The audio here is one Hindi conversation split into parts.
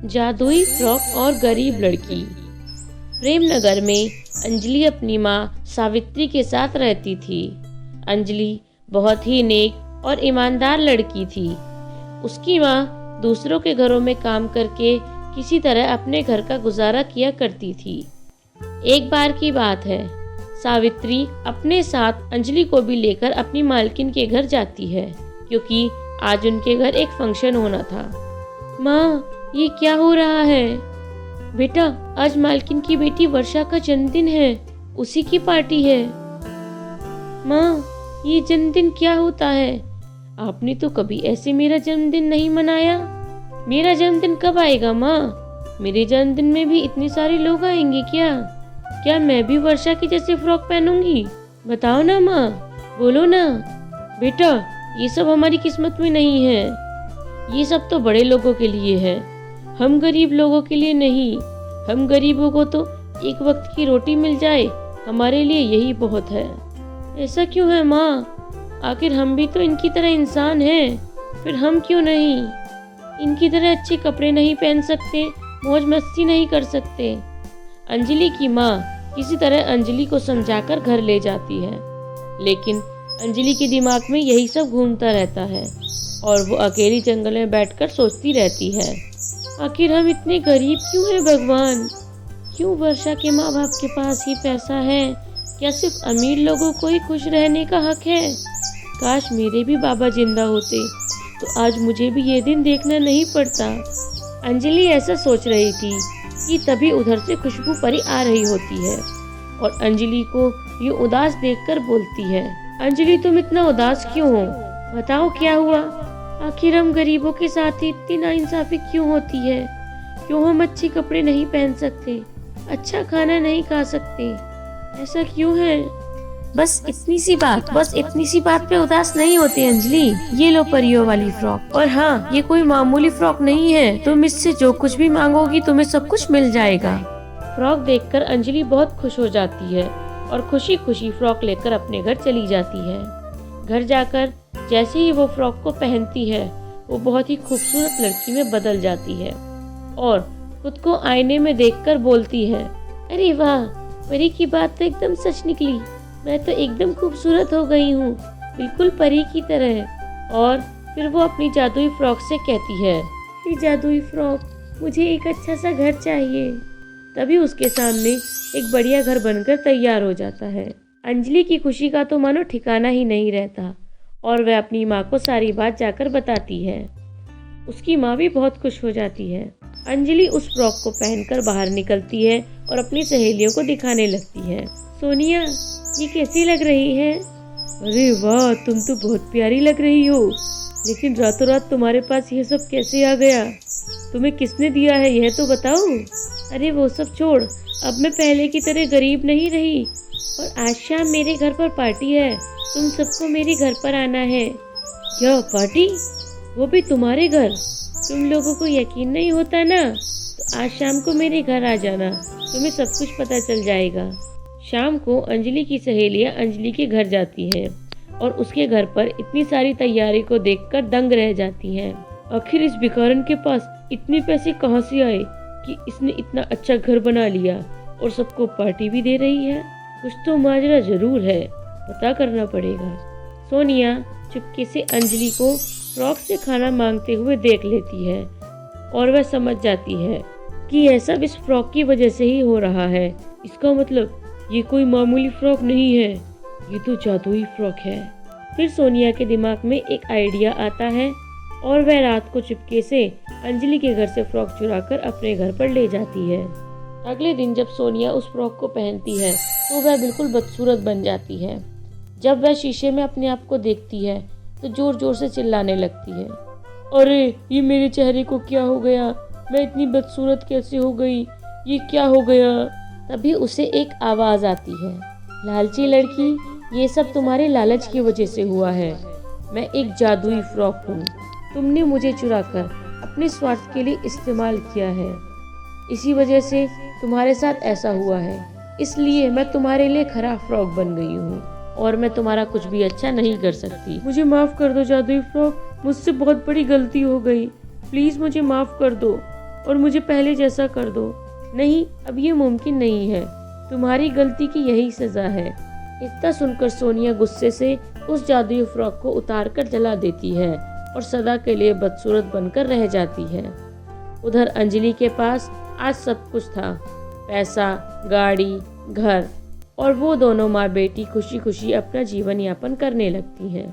जादुई फ्रॉक और गरीब लड़की। प्रेमनगर में अंजलि अपनी माँ सावित्री के साथ रहती थी। अंजलि बहुत ही नेक और ईमानदार लड़की थी। उसकी माँ दूसरों के घरों में काम करके किसी तरह अपने घर का गुजारा किया करती थी। एक बार की बात है, सावित्री अपने साथ अंजलि को भी लेकर अपनी मालकिन के घर जाती है, क्योंकि आज उनके घर एक फंक्शन होना था। माँ, ये क्या हो रहा है? बेटा, आज मालकिन की बेटी वर्षा का जन्मदिन है, उसी की पार्टी है। माँ, ये जन्मदिन क्या होता है? आपने तो कभी ऐसे मेरा जन्मदिन नहीं मनाया। मेरा जन्मदिन कब आएगा माँ? मेरे जन्मदिन में भी इतने सारे लोग आएंगे क्या? क्या मैं भी वर्षा की जैसे फ्रॉक पहनूंगी? बताओ ना माँ, बोलो ना। बेटा, ये सब हमारी किस्मत में नहीं है। ये सब तो बड़े लोगों के लिए है, हम गरीब लोगों के लिए नहीं। हम गरीबों को तो एक वक्त की रोटी मिल जाए, हमारे लिए यही बहुत है। ऐसा क्यों है माँ? आखिर हम भी तो इनकी तरह इंसान हैं, फिर हम क्यों नहीं? इनकी तरह अच्छे कपड़े नहीं पहन सकते, मौज मस्ती नहीं कर सकते। अंजलि की माँ किसी तरह अंजलि को समझाकर घर ले जाती है, लेकिन अंजलि के दिमाग में यही सब घूमता रहता है और वो अकेली जंगल में बैठकर सोचती रहती है, आखिर हम इतने गरीब क्यों हैं भगवान? क्यों वर्षा के माँ बाप के पास ही पैसा है? क्या सिर्फ अमीर लोगों को ही खुश रहने का हक है? काश मेरे भी बाबा जिंदा होते तो आज मुझे भी ये दिन देखना नहीं पड़ता। अंजलि ऐसा सोच रही थी कि तभी उधर से खुशबू परी आ रही होती है और अंजलि को ये उदास देखकर बोलती है, अंजलि, तुम इतना उदास क्यों हो? बताओ क्या हुआ? आखिर हम गरीबों के साथ ही इतनी नाइंसाफी क्यों होती है? क्यों हम अच्छे कपड़े नहीं पहन सकते, अच्छा खाना नहीं खा सकते? ऐसा क्यों है? बस इतनी सी बात पे उदास नहीं होते अंजलि। ये लो परियों वाली फ्रॉक, और हाँ, ये कोई मामूली फ्रॉक नहीं है। तुम इससे जो कुछ भी मांगोगी तुम्हें सब कुछ मिल जाएगा। फ्रॉक देखकर अंजलि बहुत खुश हो जाती है और खुशी खुशी फ्रॉक लेकर अपने घर चली जाती है। घर जाकर जैसे ही वो फ्रॉक को पहनती है, वो बहुत ही खूबसूरत लड़की में बदल जाती है और खुद को आईने में देखकर बोलती है, अरे वाह, परी की बात तो एकदम सच निकली। मैं तो एकदम खूबसूरत हो गई हूँ, बिल्कुल परी की तरह। और फिर वो अपनी जादुई फ्रॉक से कहती है, ये जादुई फ्रॉक, मुझे एक अच्छा सा घर चाहिए। तभी उसके सामने एक बढ़िया घर बनकर तैयार हो जाता है। अंजलि की खुशी का तो मानो ठिकाना ही नहीं रहता और वह अपनी माँ को सारी बात जाकर बताती है। उसकी माँ भी बहुत खुश हो जाती है। अंजलि उस फ्रॉक को पहनकर बाहर निकलती है और अपनी सहेलियों को दिखाने लगती है। सोनिया, ये कैसी लग रही है? अरे वाह, तुम तो बहुत प्यारी लग रही हो, लेकिन रातों रात तुम्हारे पास ये सब कैसे आ गया? तुम्हें किसने दिया है यह तो बताओ। अरे वो सब छोड़, अब मैं पहले की तरह गरीब नहीं रही और आज शाम मेरे घर पर पार्टी है, तुम सबको मेरे घर पर आना है। क्या पार्टी? वो भी तुम्हारे घर? तुम लोगों को यकीन नहीं होता ना, तो आज शाम को मेरे घर आ जाना, तुम्हें सब कुछ पता चल जाएगा। शाम को अंजलि की सहेलियां अंजलि के घर जाती हैं और उसके घर पर इतनी सारी तैयारी को देखकर दंग रह जाती हैं। आखिर इस भिखारन के पास इतने पैसे कहाँ से आए कि इसने इतना अच्छा घर बना लिया और सबको पार्टी भी दे रही है? कुछ तो माजरा जरूर है, पता करना पड़ेगा। सोनिया चुपके से अंजलि को फ्रॉक से खाना मांगते हुए देख लेती है और वह समझ जाती है कि यह सब इस फ्रॉक की वजह से ही हो रहा है। इसका मतलब ये कोई मामूली फ्रॉक नहीं है, ये तो जादुई फ्रॉक है। फिर सोनिया के दिमाग में एक आइडिया आता है और वह रात को चुपके से अंजलि के घर से फ्रॉक चुराकर अपने घर पर ले जाती है। अगले दिन जब सोनिया उस फ्रॉक को पहनती है तो वह बिल्कुल बदसूरत बन जाती है। जब वह शीशे में अपने आप को देखती है तो जोर जोर से चिल्लाने लगती है, अरे ये मेरे चेहरे को क्या हो गया? मैं इतनी बदसूरत कैसे हो गई? ये क्या हो गया? तभी उसे एक आवाज़ आती है, लालची लड़की, ये सब तुम्हारे लालच की वजह से हुआ है। मैं एक जादुई फ्रॉक हूँ, तुमने मुझे चुराकर अपने स्वार्थ के लिए इस्तेमाल किया है, इसी वजह से तुम्हारे साथ ऐसा हुआ है। इसलिए मैं तुम्हारे लिए खराब फ्रॉक बन गई हूँ और मैं तुम्हारा कुछ भी अच्छा नहीं कर सकती। मुझे माफ़ कर दो जादुई फ्रॉक, मुझसे बहुत बड़ी गलती हो गई, प्लीज़ मुझे माफ़ कर दो। और मुझे पहले जैसा कर दो। नहीं, अब ये मुमकिन नहीं है। तुम्हारी गलती की यही सज़ा है। इतना सुनकर सोनिया गुस्से से उस जादुई फ्रॉक को उतारकर जला देती है और सदा के लिए बदसूरत बनकर रह जाती है। उधर अंजलि के पास आज सब कुछ था, पैसा, गाड़ी, घर, और वो दोनों माँ बेटी खुशी खुशी अपना जीवन यापन करने लगती हैं।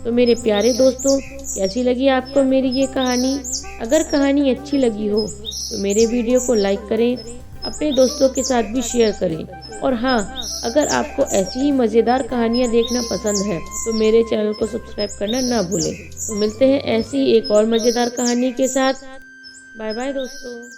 तो मेरे प्यारे दोस्तों, कैसी लगी आपको मेरी ये कहानी? अगर कहानी अच्छी लगी हो तो मेरे वीडियो को लाइक करें, अपने दोस्तों के साथ भी शेयर करें। और हाँ, अगर आपको ऐसी ही मज़ेदार कहानियाँ देखना पसंद है तो मेरे चैनल को सब्सक्राइब करना ना भूलें। तो मिलते हैं ऐसी ही एक और मज़ेदार कहानी के साथ। बाय बाय दोस्तों।